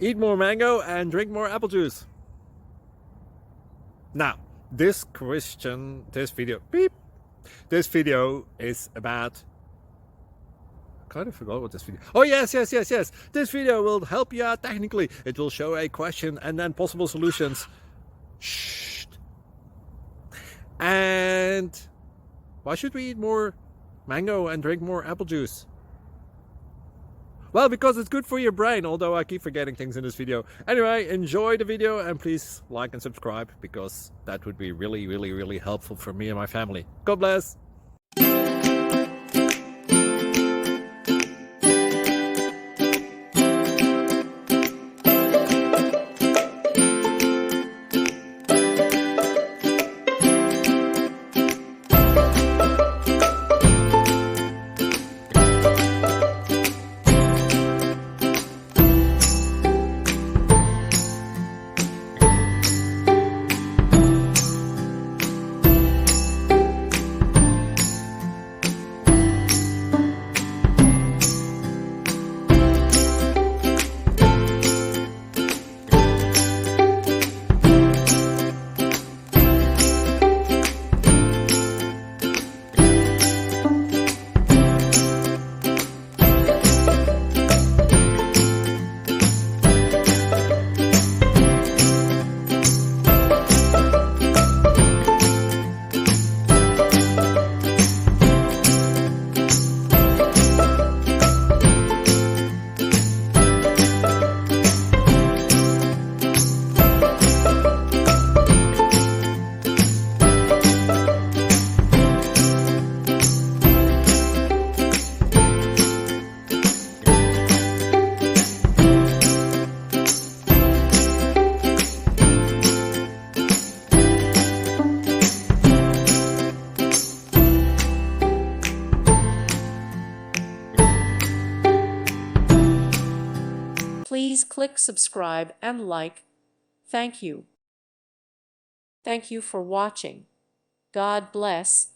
Eat more mango and drink more apple juice. Now, this video is about, I kind of forgot what this video. Oh, yes. This video will help you out technically. It will show a question and then possible solutions. Shh. And why should we eat more mango and drink more apple juice? Well, because it's good for your brain, although I keep forgetting things in this video. Anyway, enjoy the video and please like and subscribe, because that would be really helpful for me and my family. God bless! Please click subscribe and like. Thank you. Thank you for watching. God bless.